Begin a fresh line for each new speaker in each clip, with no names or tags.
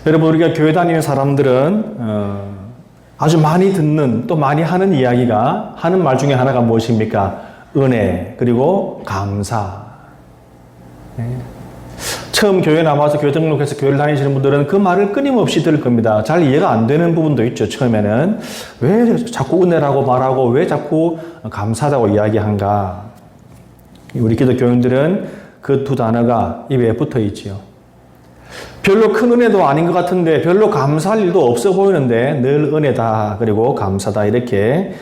여러분, 우리가 교회 다니는 사람들은 아주 많이 듣는 또 많이 하는 이야기가 하는 말 중에 하나가 무엇입니까? 은혜 그리고 감사. 처음 교회 나와서 교회 등록해서 교회를 다니시는 분들은 그 말을 끊임없이 들을 겁니다. 잘 이해가 안 되는 부분도 있죠. 처음에는 왜 자꾸 은혜라고 말하고 왜 자꾸 감사하다고 이야기한가. 우리 기독교인들은 그 두 단어가 입에 붙어 있지요. 별로 큰 은혜도 아닌 것 같은데 별로 감사할 일도 없어 보이는데 늘 은혜다 그리고 감사다 이렇게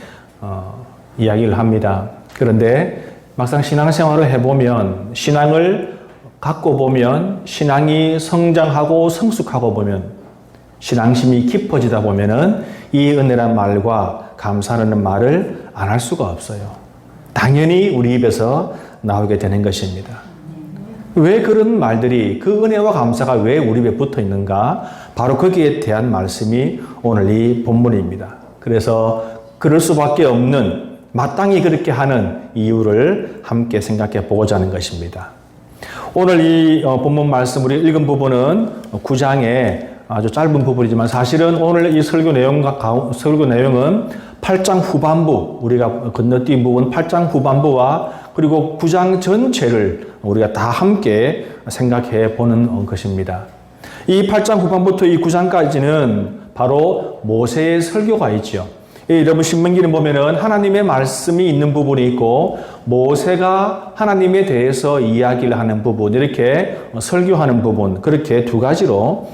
이야기를 합니다. 그런데 막상 신앙생활을 해보면, 신앙을 갖고 보면, 신앙이 성장하고 성숙하고 보면, 신앙심이 깊어지다 보면은 이 은혜란 말과 감사라는 말을 안 할 수가 없어요. 당연히 우리 입에서 나오게 되는 것입니다. 왜 그런 말들이, 그 은혜와 감사가 왜 우리 입에 붙어 있는가? 바로 거기에 대한 말씀이 오늘 이 본문입니다. 그래서 그럴 수밖에 없는, 마땅히 그렇게 하는 이유를 함께 생각해 보고자 하는 것입니다. 오늘 이 본문 말씀 우리 읽은 부분은 9장의 아주 짧은 부분이지만 사실은 오늘 이 설교 내용은 8장 후반부, 우리가 건너뛴 부분 8장 후반부와 그리고 9장 전체를 우리가 다 함께 생각해 보는 것입니다. 이 8장 후반부터 이 9장까지는 바로 모세의 설교가 있죠. 여러분 신명기를 보면은 하나님의 말씀이 있는 부분이 있고 모세가 하나님에 대해서 이야기를 하는 부분, 이렇게 설교하는 부분, 그렇게 두 가지로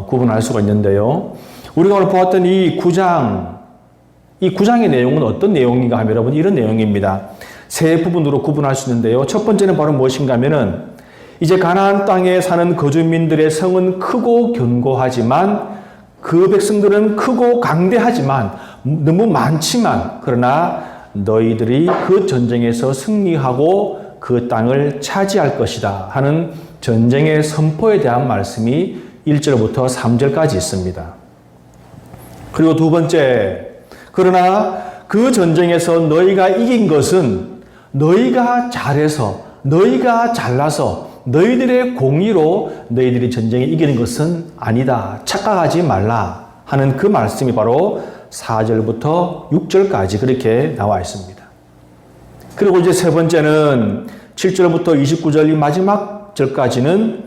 구분할 수가 있는데요. 우리가 오늘 보았던 이 9장의 내용은 어떤 내용인가 하면 여러분 이런 내용입니다. 세 부분으로 구분할 수 있는데요. 첫 번째는 바로 무엇인가 하면은 이제 가나안 땅에 사는 거주민들의 성은 크고 견고하지만 그 백성들은 크고 강대하지만 너무 많지만 그러나 너희들이 그 전쟁에서 승리하고 그 땅을 차지할 것이다 하는 전쟁의 선포에 대한 말씀이 1절부터 3절까지 있습니다. 그리고 두 번째, 그러나 그 전쟁에서 너희가 이긴 것은 너희가 잘해서, 너희가 잘나서, 너희들의 공의로 너희들이 전쟁에 이기는 것은 아니다. 착각하지 말라 하는 그 말씀이 바로 4절부터 6절까지 그렇게 나와 있습니다. 그리고 이제 세 번째는 7절부터 29절 이 마지막 절까지는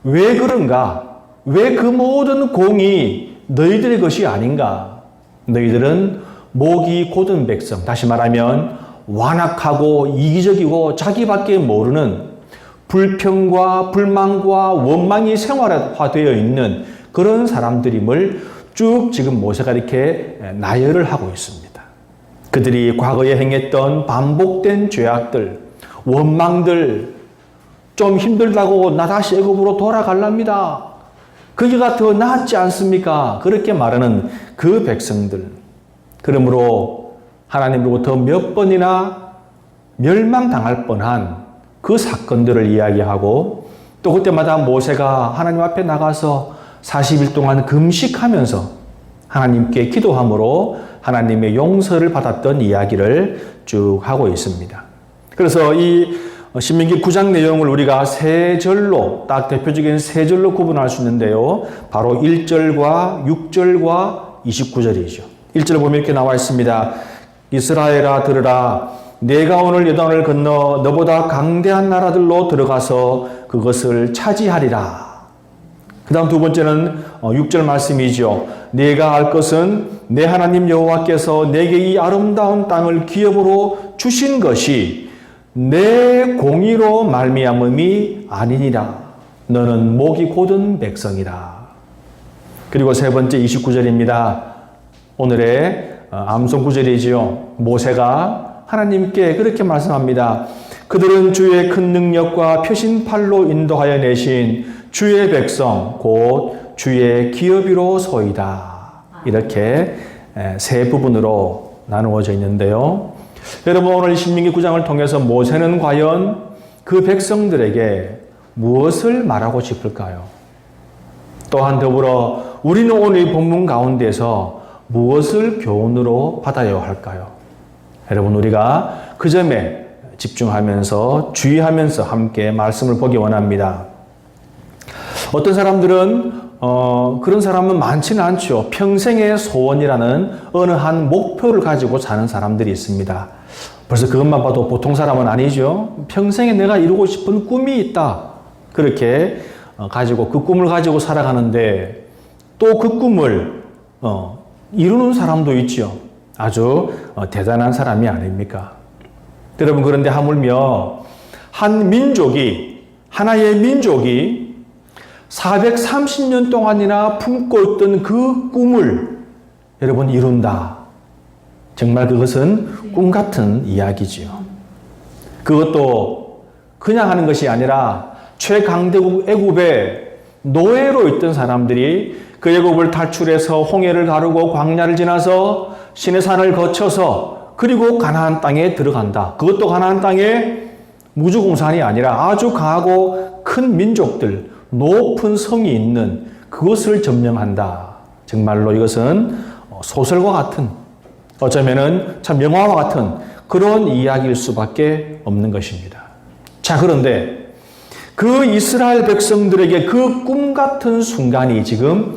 왜 그런가? 왜 그 모든 공이 너희들의 것이 아닌가? 너희들은 목이 곧은 백성, 다시 말하면 완악하고 이기적이고 자기밖에 모르는 불평과 불만과 원망이 생활화되어 있는 그런 사람들임을 쭉 지금 모세가 이렇게 나열을 하고 있습니다. 그들이 과거에 행했던 반복된 죄악들, 원망들, 좀 힘들다고 나 다시 애굽으로 돌아갈랍니다. 거기가 더 낫지 않습니까? 그렇게 말하는 그 백성들. 그러므로 하나님으로부터 몇 번이나 멸망당할 뻔한 그 사건들을 이야기하고 또 그때마다 모세가 하나님 앞에 나가서 40일 동안 금식하면서 하나님께 기도함으로 하나님의 용서를 받았던 이야기를 쭉 하고 있습니다. 그래서 이 신명기 9장 내용을 우리가 세 절로, 딱 대표적인 세 절로 구분할 수 있는데요. 바로 1절과 6절과 29절이죠. 1절을 보면 이렇게 나와 있습니다. 이스라엘아 들으라. 내가 오늘 요단을 건너 너보다 강대한 나라들로 들어가서 그것을 차지하리라. 그 다음 두 번째는 6절 말씀이죠. 내가 알 것은 내 하나님 여호와께서 내게 이 아름다운 땅을 기업으로 주신 것이 내 공의로 말미암음이 아니니라. 너는 목이 곧은 백성이라. 그리고 세 번째 29절입니다. 오늘의 암송 구절이지요. 모세가 하나님께 그렇게 말씀합니다. 그들은 주의 큰 능력과 표신팔로 인도하여 내신 주의 백성 곧 주의 기업이로소이다. 이렇게 세 부분으로 나누어져 있는데요. 여러분 오늘 신명기 9장을 통해서 모세는 과연 그 백성들에게 무엇을 말하고 싶을까요? 또한 더불어 우리는 오늘 이 본문 가운데서 무엇을 교훈으로 받아야 할까요? 여러분 우리가 그 점에 집중하면서 주의하면서 함께 말씀을 보기 원합니다. 어떤 사람들은 그런 사람은 많지는 않죠. 평생의 소원이라는 어느 한 목표를 가지고 사는 사람들이 있습니다. 벌써 그것만 봐도 보통 사람은 아니죠. 평생에 내가 이루고 싶은 꿈이 있다. 그렇게 가지고 그 꿈을 가지고 살아가는데 또 그 꿈을 이루는 사람도 있죠. 아주 대단한 사람이 아닙니까? 여러분, 그런데 하물며 한 민족이, 하나의 민족이 430년 동안이나 품고 있던 그 꿈을 여러분 이룬다. 정말 그것은 꿈 같은 이야기지요. 그것도 그냥 하는 것이 아니라 최강대국 애굽에 노예로 있던 사람들이 그 애굽을 탈출해서 홍해를 가르고 광야를 지나서 시내산을 거쳐서 그리고 가나안 땅에 들어간다. 그것도 가나안 땅에 무주공산이 아니라 아주 강하고 큰 민족들, 높은 성이 있는 그것을 점령한다. 정말로 이것은 소설과 같은, 어쩌면은 참 영화와 같은 그런 이야기일 수밖에 없는 것입니다. 자, 그런데 그 이스라엘 백성들에게 그 꿈 같은 순간이 지금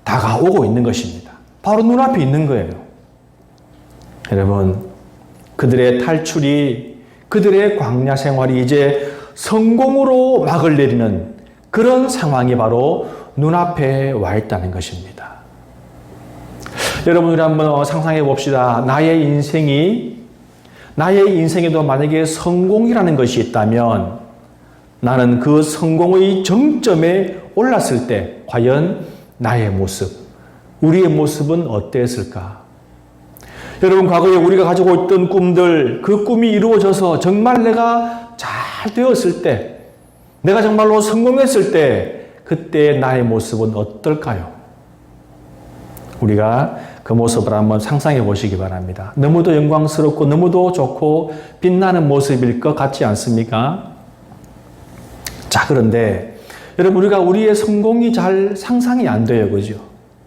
다가오고 있는 것입니다. 바로 눈앞에 있는 거예요. 여러분, 그들의 탈출이, 그들의 광야 생활이 이제 성공으로 막을 내리는 그런 상황이 바로 눈앞에 와 있다는 것입니다. 여러분, 우리 한번 상상해 봅시다. 나의 인생에도 만약에 성공이라는 것이 있다면 나는 그 성공의 정점에 올랐을 때 과연 나의 모습, 우리의 모습은 어땠을까? 여러분, 과거에 우리가 가지고 있던 꿈들, 그 꿈이 이루어져서 정말 내가 잘 되었을 때, 내가 정말로 성공했을 때, 그때 나의 모습은 어떨까요? 우리가 그 모습을 한번 상상해 보시기 바랍니다. 너무도 영광스럽고 너무도 좋고 빛나는 모습일 것 같지 않습니까? 자, 그런데 여러분, 우리가 우리의 성공이 잘 상상이 안 돼요. 그죠?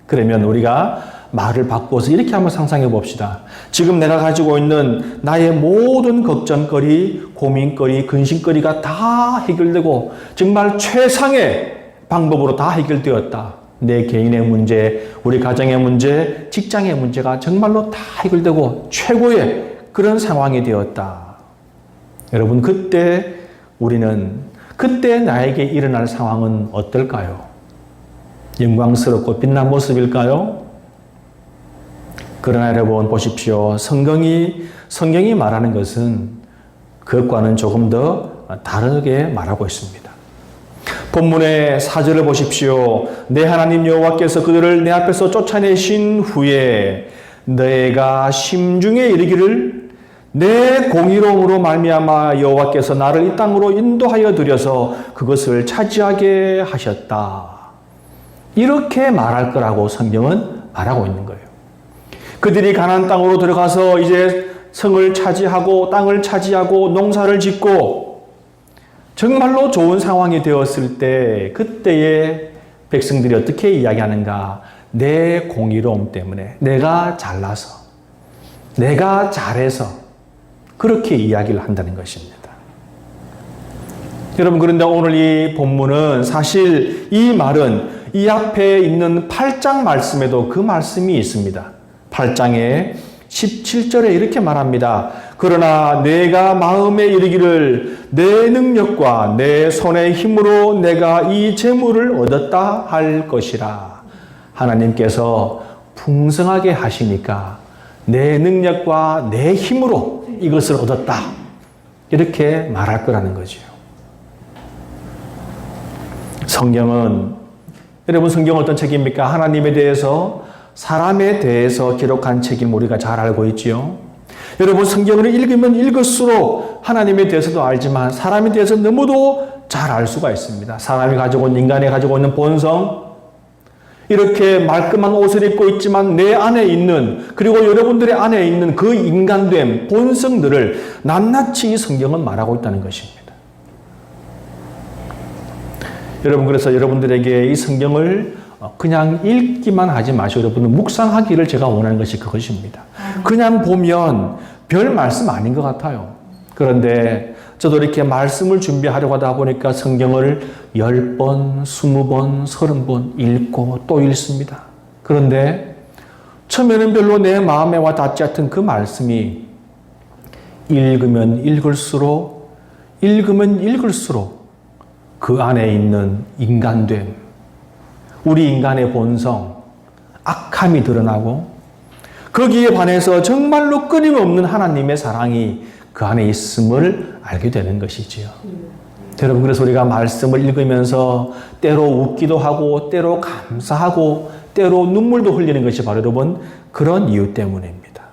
그러면 우리가 말을 바꿔서 이렇게 한번 상상해 봅시다. 지금 내가 가지고 있는 나의 모든 걱정거리, 고민거리, 근심거리가 다 해결되고 정말 최상의 방법으로 다 해결되었다. 내 개인의 문제, 우리 가정의 문제, 직장의 문제가 정말로 다 해결되고 최고의 그런 상황이 되었다. 여러분, 그때 나에게 일어날 상황은 어떨까요? 영광스럽고 빛난 모습일까요? 그러나 여러분 보십시오. 성경이 말하는 것은 그것과는 조금 더 다르게 말하고 있습니다. 본문의 4절을 보십시오. 내 하나님 여호와께서 그들을 내 앞에서 쫓아내신 후에 너희가 심중에 이르기를 내 공의로움으로 말미암아 여호와께서 나를 이 땅으로 인도하여 들여서 그것을 차지하게 하셨다. 이렇게 말할 거라고 성경은 말하고 있는 거예요. 그들이 가나안 땅으로 들어가서 이제 성을 차지하고 땅을 차지하고 농사를 짓고 정말로 좋은 상황이 되었을 때 그때의 백성들이 어떻게 이야기하는가? 내 공의로움 때문에, 내가 잘나서, 내가 잘해서 그렇게 이야기를 한다는 것입니다. 여러분, 그런데 오늘 이 본문은 사실 이 말은 이 앞에 있는 8장 말씀에도 그 말씀이 있습니다. 8장의 17절에 이렇게 말합니다. 그러나 내가 마음에 이르기를 내 능력과 내 손의 힘으로 내가 이 재물을 얻었다 할 것이라. 하나님께서 풍성하게 하시니까 내 능력과 내 힘으로 이것을 얻었다. 이렇게 말할 거라는 거죠. 여러분, 성경은 어떤 책입니까? 하나님에 대해서, 사람에 대해서 기록한 책임 우리가 잘 알고 있지요. 여러분, 성경을 읽으면 읽을수록 하나님에 대해서도 알지만 사람에 대해서 너무도 잘 알 수가 있습니다. 인간이 가지고 있는 본성, 이렇게 말끔한 옷을 입고 있지만 내 안에 있는, 그리고 여러분들의 안에 있는 그 인간됨, 본성들을 낱낱이 이 성경은 말하고 있다는 것입니다. 여러분, 그래서 여러분들에게 이 성경을 그냥 읽기만 하지 마시고 여러분은 묵상하기를 제가 원하는 것이 그것입니다. 그냥 보면 별 말씀 아닌 것 같아요. 그런데 저도 이렇게 말씀을 준비하려고 하다 보니까 성경을 10번, 20번, 30번 읽고 또 읽습니다. 그런데 처음에는 별로 내 마음에 와 닿지 않던 그 말씀이 읽으면 읽을수록 그 안에 있는 인간됨, 우리 인간의 본성, 악함이 드러나고 거기에 반해서 정말로 끊임없는 하나님의 사랑이 그 안에 있음을 알게 되는 것이지요. 여러분, 그래서 우리가 말씀을 읽으면서 때로 웃기도 하고 때로 감사하고 때로 눈물도 흘리는 것이 바로 여러분 그런 이유 때문입니다.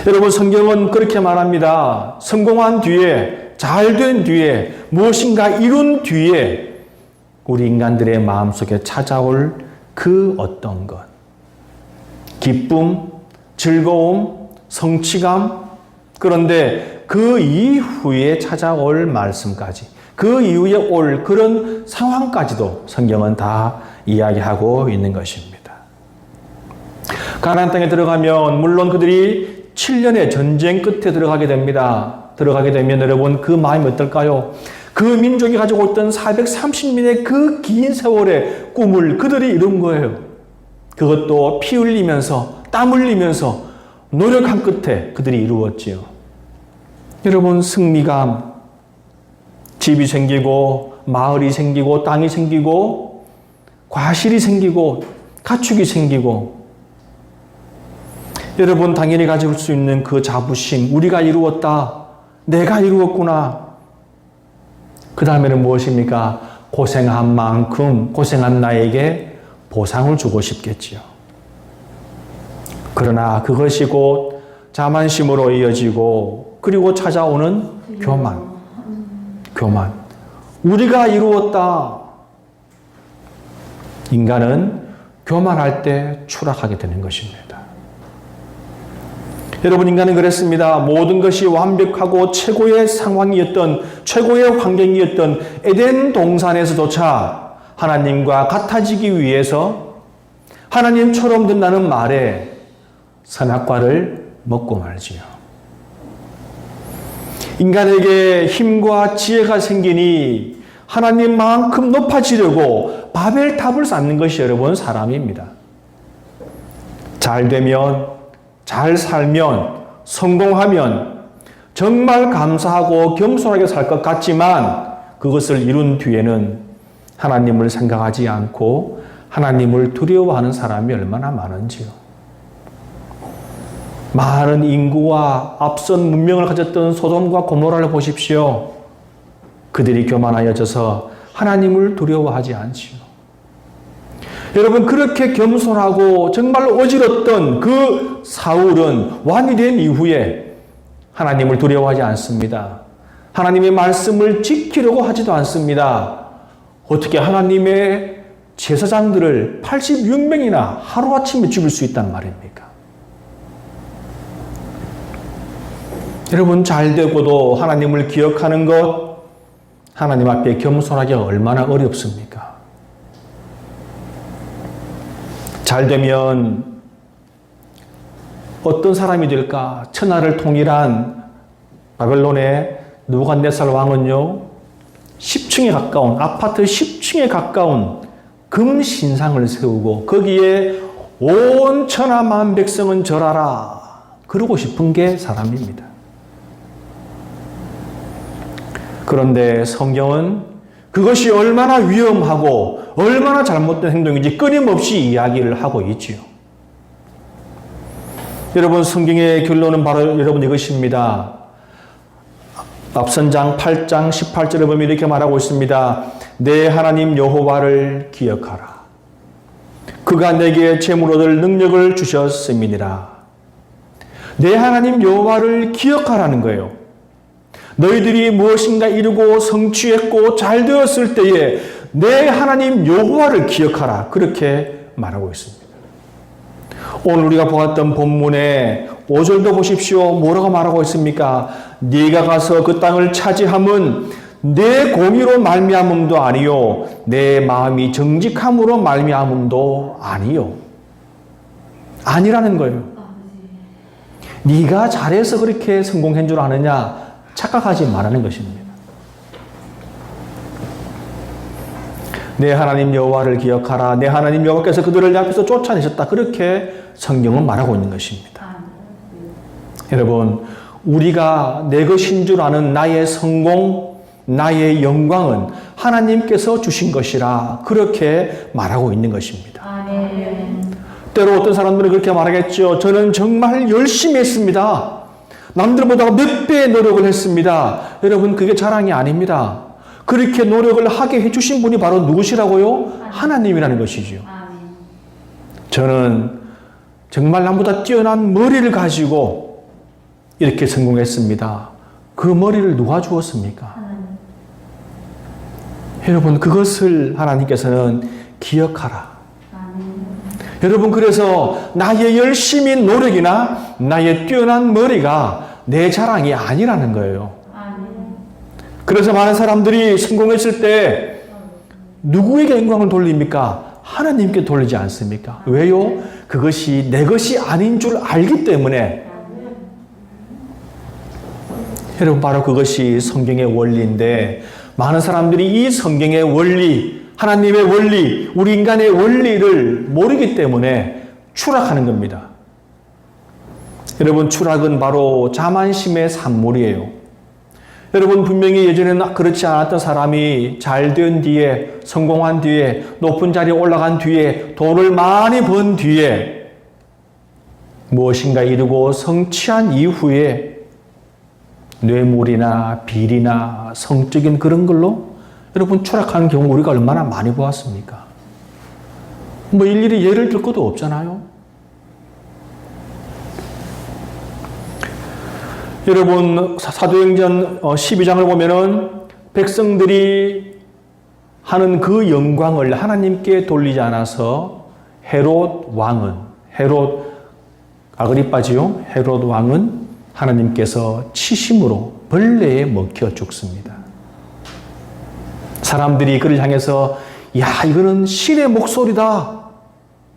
여러분, 성경은 그렇게 말합니다. 성공한 뒤에, 잘된 뒤에, 무엇인가 이룬 뒤에 우리 인간들의 마음속에 찾아올 그 어떤 것, 기쁨, 즐거움, 성취감, 그런데 그 이후에 찾아올 말씀까지, 그 이후에 올 그런 상황까지도 성경은 다 이야기하고 있는 것입니다. 가나안 땅에 들어가면 물론 그들이 7년의 전쟁 끝에 들어가게 됩니다. 들어가게 되면 여러분 그 마음이 어떨까요? 그 민족이 가지고 있던 430년의 그 긴 세월의 꿈을 그들이 이룬 거예요. 그것도 피 흘리면서 땀 흘리면서 노력한 끝에 그들이 이루었지요. 여러분, 승리감, 집이 생기고 마을이 생기고 땅이 생기고 과실이 생기고 가축이 생기고, 여러분 당연히 가질 수 있는 그 자부심, 우리가 이루었다, 내가 이루었구나. 그 다음에는 무엇입니까? 고생한 만큼 고생한 나에게 보상을 주고 싶겠지요. 그러나 그것이 곧 자만심으로 이어지고 그리고 찾아오는 교만. 우리가 이루었다. 인간은 교만할 때 추락하게 되는 것입니다. 여러분, 인간은 그랬습니다. 모든 것이 완벽하고 최고의 상황이었던, 최고의 환경이었던 에덴 동산에서조차 하나님과 같아지기 위해서 하나님처럼 된다는 말에 선악과를 먹고 말지요. 인간에게 힘과 지혜가 생기니 하나님만큼 높아지려고 바벨탑을 쌓는 것이 여러분 사람입니다. 잘 되면, 잘 살면, 성공하면 정말 감사하고 겸손하게 살 것 같지만 그것을 이룬 뒤에는 하나님을 생각하지 않고 하나님을 두려워하는 사람이 얼마나 많은지요. 많은 인구와 앞선 문명을 가졌던 소돔과 고모라를 보십시오. 그들이 교만하여져서 하나님을 두려워하지 않지요. 여러분, 그렇게 겸손하고 정말 어지럽던 그 사울은 왕이 된 이후에 하나님을 두려워하지 않습니다. 하나님의 말씀을 지키려고 하지도 않습니다. 어떻게 하나님의 제사장들을 86명이나 하루아침에 죽일 수 있단 말입니까? 여러분, 잘되고도 하나님을 기억하는 것, 하나님 앞에 겸손하기가 얼마나 어렵습니까? 잘되면 어떤 사람이 될까? 천하를 통일한 바벨론의 느부갓네살 왕은요, 10층에 가까운, 아파트 10층에 가까운 금신상을 세우고 거기에 온 천하만 백성은 절하라, 그러고 싶은 게 사람입니다. 그런데 성경은 그것이 얼마나 위험하고 얼마나 잘못된 행동인지 끊임없이 이야기를 하고 있지요. 여러분, 성경의 결론은 바로 여러분 이것입니다. 앞선 장 8장 18절에 보면 이렇게 말하고 있습니다. 내 하나님 여호와를 기억하라. 그가 내게 재물 얻을 능력을 주셨음이니라. 내 하나님 여호와를 기억하라는 거예요. 너희들이 무엇인가 이루고 성취했고 잘 되었을 때에 내 하나님 여호와를 기억하라. 그렇게 말하고 있습니다. 오늘 우리가 보았던 본문의 5절도 보십시오. 뭐라고 말하고 있습니까? 네가 가서 그 땅을 차지함은 내 공의로 말미암음도 아니요 내 마음이 정직함으로 말미암음도 아니요. 아니라는 거예요. 네가 잘해서 그렇게 성공한 줄 아느냐? 착각하지 말라는 것입니다. 내 하나님 여호와를 기억하라. 내 하나님 여호와께서 그들을 내 앞에서 쫓아내셨다. 그렇게 성경은 말하고 있는 것입니다. 여러분, 우리가 내 것인 줄 아는 나의 성공, 나의 영광은 하나님께서 주신 것이라 그렇게 말하고 있는 것입니다. 때로 어떤 사람들은 그렇게 말하겠죠. 저는 정말 열심히 했습니다. 남들보다 몇 배 노력을 했습니다. 여러분, 그게 자랑이 아닙니다. 그렇게 노력을 하게 해주신 분이 바로 누구시라고요? 하나님이라는 것이죠. 저는 정말 남보다 뛰어난 머리를 가지고 이렇게 성공했습니다. 그 머리를 누가 주었습니까? 여러분, 그것을 하나님께서는 기억하라. 여러분, 그래서 나의 열심히 노력이나 나의 뛰어난 머리가 내 자랑이 아니라는 거예요. 그래서 많은 사람들이 성공했을 때 누구에게 영광을 돌립니까? 하나님께 돌리지 않습니까? 왜요? 그것이 내 것이 아닌 줄 알기 때문에. 여러분, 바로 그것이 성경의 원리인데 많은 사람들이 이 성경의 원리, 하나님의 원리, 우리 인간의 원리를 모르기 때문에 추락하는 겁니다. 여러분, 추락은 바로 자만심의 산물이에요. 여러분, 분명히 예전에는 그렇지 않았던 사람이 잘 된 뒤에, 성공한 뒤에, 높은 자리에 올라간 뒤에, 돈을 많이 번 뒤에 무엇인가 이루고 성취한 이후에 뇌물이나 비리나 성적인 그런 걸로 여러분 추락하는 경우 우리가 얼마나 많이 보았습니까? 뭐 일일이 예를 들 것도 없잖아요. 여러분, 사도행전 12장을 보면은 백성들이 하는 그 영광을 하나님께 돌리지 않아서 헤롯 아그리빠지요. 헤롯 왕은 하나님께서 치심으로 벌레에 먹혀 죽습니다. 사람들이 그를 향해서 야, 이거는 신의 목소리다.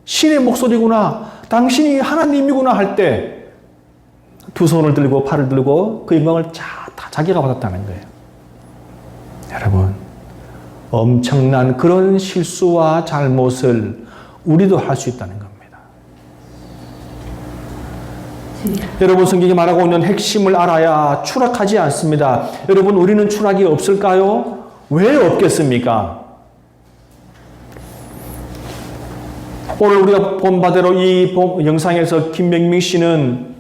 신의 목소리구나. 당신이 하나님이구나 할 때 두 손을 들고 팔을 들고 그 영광을 다 자기가 받았다는 거예요. 여러분, 엄청난 그런 실수와 잘못을 우리도 할 수 있다는 겁니다. 여러분, 성경이 말하고 있는 핵심을 알아야 추락하지 않습니다. 여러분, 우리는 추락이 없을까요? 왜 없겠습니까? 오늘 우리가 본 바대로 이 영상에서 김명민 씨는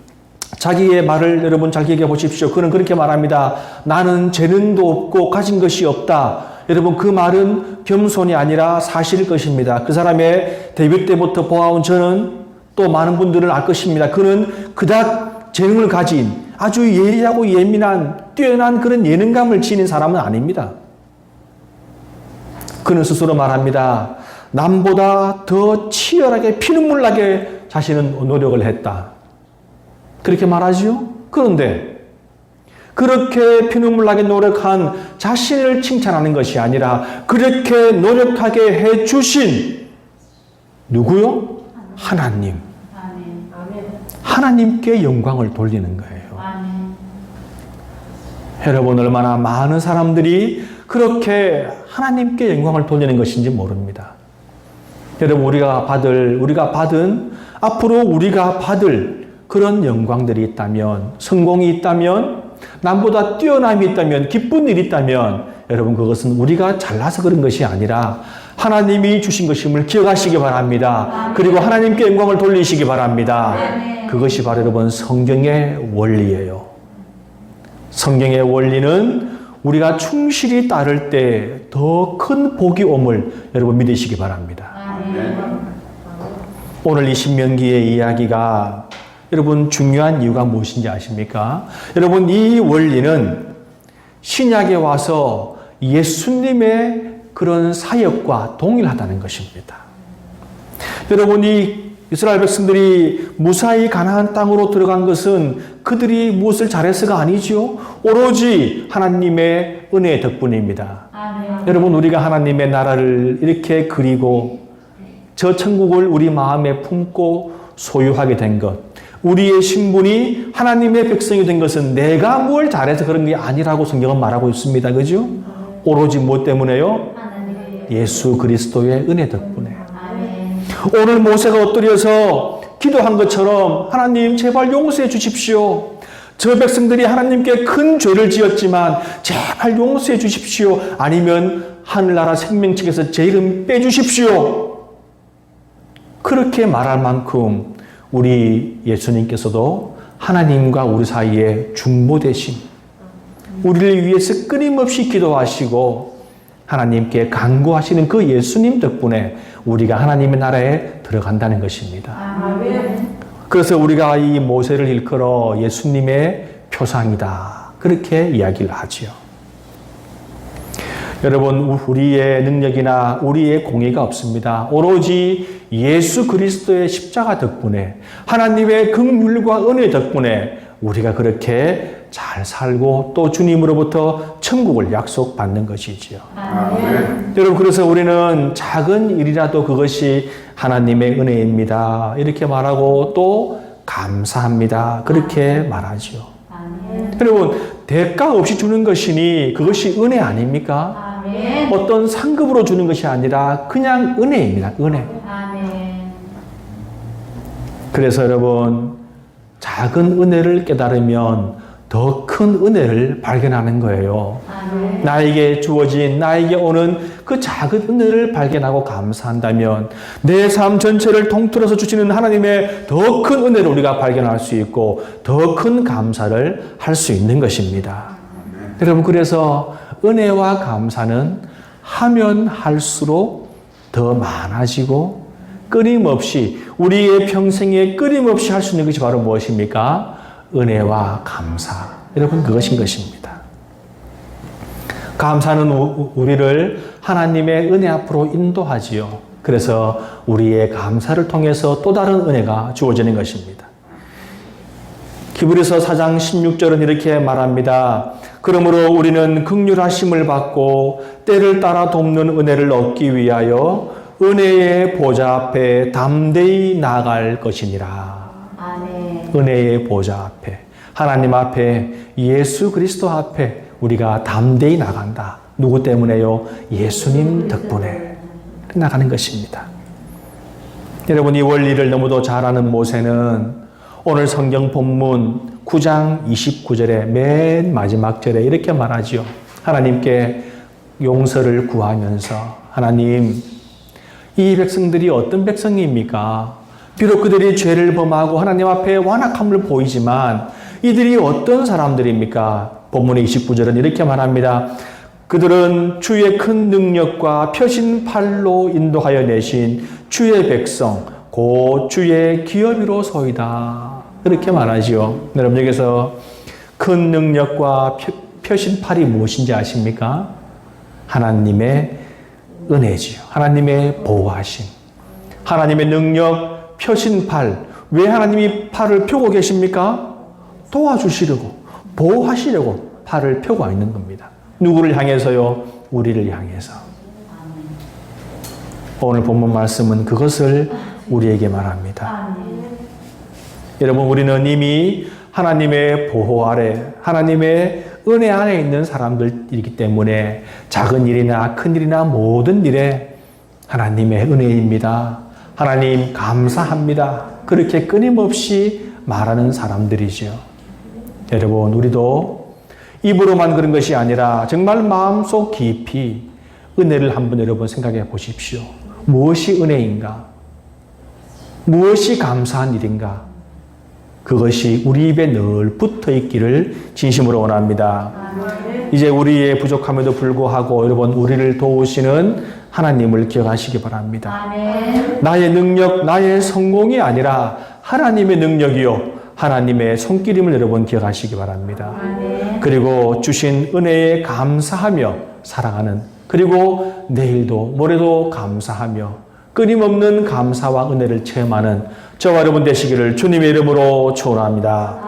자기의 말을 여러분 잘 기억해 보십시오. 그는 그렇게 말합니다. 나는 재능도 없고 가진 것이 없다. 여러분, 그 말은 겸손이 아니라 사실일 것입니다. 그 사람의 데뷔 때부터 보아온 저는 또 많은 분들을 알 것입니다. 그는 그닥 재능을 가진 아주 예리하고 예민한 뛰어난 그런 예능감을 지닌 사람은 아닙니다. 그는 스스로 말합니다. 남보다 더 치열하게 피눈물 나게 자신은 노력을 했다. 그렇게 말하지요? 그런데 그렇게 피눈물 나게 노력한 자신을 칭찬하는 것이 아니라 그렇게 노력하게 해주신 누구요? 하나님. 하나님께 영광을 돌리는 거예요. 여러분, 얼마나 많은 사람들이 그렇게 하나님께 영광을 돌리는 것인지 모릅니다. 여러분, 우리가 받은 앞으로 우리가 받을 그런 영광들이 있다면, 성공이 있다면, 남보다 뛰어남이 있다면, 기쁜 일이 있다면 여러분, 그것은 우리가 잘나서 그런 것이 아니라 하나님이 주신 것임을 기억하시기 바랍니다. 그리고 하나님께 영광을 돌리시기 바랍니다. 그것이 바로 여러분 성경의 원리예요. 성경의 원리는 우리가 충실히 따를 때 더 큰 복이 옴을 여러분 믿으시기 바랍니다. 오늘 이 신명기의 이야기가 여러분 중요한 이유가 무엇인지 아십니까? 여러분, 이 원리는 신약에 와서 예수님의 그런 사역과 동일하다는 것입니다. 여러분, 이 이스라엘 백성들이 무사히 가나안 땅으로 들어간 것은 그들이 무엇을 잘해서가 아니지요. 오로지 하나님의 은혜 덕분입니다. 여러분, 우리가 하나님의 나라를 이렇게 그리고 저 천국을 우리 마음에 품고 소유하게 된 것, 우리의 신분이 하나님의 백성이 된 것은 내가 뭘 잘해서 그런 게 아니라고 성경은 말하고 있습니다. 그죠? 오로지 뭐 때문에요? 예수 그리스도의 은혜 덕분에. 오늘 모세가 엎드려서 기도한 것처럼 하나님 제발 용서해 주십시오. 저 백성들이 하나님께 큰 죄를 지었지만 제발 용서해 주십시오. 아니면 하늘나라 생명책에서 제 이름 빼주십시오. 그렇게 말할 만큼 우리 예수님께서도 하나님과 우리 사이에 중보 대신 우리를 위해서 끊임없이 기도하시고 하나님께 간구하시는 그 예수님 덕분에 우리가 하나님의 나라에 들어간다는 것입니다. 그래서 우리가 이 모세를 일컬어 예수님의 표상이다. 그렇게 이야기를 하지요. 여러분, 우리의 능력이나 우리의 공의가 없습니다. 오로지 예수 그리스도의 십자가 덕분에 하나님의 긍휼과 은혜 덕분에 우리가 그렇게 잘 살고 또 주님으로부터 천국을 약속받는 것이지요. 여러분, 그래서 우리는 작은 일이라도 그것이 하나님의 은혜입니다. 이렇게 말하고 또 감사합니다. 그렇게 말하지요. 여러분, 대가 없이 주는 것이니 그것이 은혜 아닙니까? 어떤 상급으로 주는 것이 아니라 그냥 은혜입니다. 은혜. 그래서 여러분, 작은 은혜를 깨달으면 더 큰 은혜를 발견하는 거예요. 나에게 주어진, 나에게 오는 그 작은 은혜를 발견하고 감사한다면 내 삶 전체를 통틀어서 주시는 하나님의 더 큰 은혜를 우리가 발견할 수 있고 더 큰 감사를 할 수 있는 것입니다. 여러분, 그래서 은혜와 감사는 하면 할수록 더 많아지고 끊임없이 우리의 평생에 끊임없이 할 수 있는 것이 바로 무엇입니까? 은혜와 감사. 여러분, 그것인 것입니다. 감사는 우리를 하나님의 은혜 앞으로 인도하지요. 그래서 우리의 감사를 통해서 또 다른 은혜가 주어지는 것입니다. 히브리서 4장 16절은 이렇게 말합니다. 그러므로 우리는 긍휼하심을 받고 때를 따라 돕는 은혜를 얻기 위하여 은혜의 보좌 앞에 담대히 나아갈 것이니라. 아멘. 은혜의 보좌 앞에, 하나님 앞에, 예수 그리스도 앞에 우리가 담대히 나간다. 누구 때문에요? 예수님 덕분에 나가는 것입니다. 여러분, 이 원리를 너무도 잘 아는 모세는 오늘 성경 본문 9장 29절의 맨 마지막 절에 이렇게 말하지요. 하나님께 용서를 구하면서, 하나님, 이 백성들이 어떤 백성입니까? 비록 그들이 죄를 범하고 하나님 앞에 완악함을 보이지만 이들이 어떤 사람들입니까? 본문의 29절은 이렇게 말합니다. 그들은 주의 큰 능력과 펴신 팔로 인도하여 내신 주의 백성, 곧 주의 기업이로소이다. 이렇게 말하지요. 여러분, 여기서 큰 능력과 펴신 팔이 무엇인지 아십니까? 하나님의 은혜지요. 하나님의 보호하심. 하나님의 능력, 펴신 팔. 왜 하나님이 팔을 펴고 계십니까? 도와주시려고, 보호하시려고 팔을 펴고 있는 겁니다. 누구를 향해서요? 우리를 향해서. 오늘 본문 말씀은 그것을 우리에게 말합니다. 여러분, 우리는 이미 하나님의 보호 아래, 하나님의 은혜 안에 있는 사람들이기 때문에 작은 일이나 큰 일이나 모든 일에 하나님의 은혜입니다. 하나님 감사합니다. 그렇게 끊임없이 말하는 사람들이죠. 여러분, 우리도 입으로만 그런 것이 아니라 정말 마음속 깊이 은혜를 한번 여러분 생각해 보십시오. 무엇이 은혜인가? 무엇이 감사한 일인가? 그것이 우리 입에 늘 붙어 있기를 진심으로 원합니다. 이제 우리의 부족함에도 불구하고 여러분, 우리를 도우시는 하나님을 기억하시기 바랍니다. 나의 능력, 나의 성공이 아니라 하나님의 능력이요, 하나님의 손길임을 여러분 기억하시기 바랍니다. 그리고 주신 은혜에 감사하며 살아가는, 그리고 내일도 모레도 감사하며 끊임없는 감사와 은혜를 체험하는 저와 여러분 되시기를 주님의 이름으로 축원합니다.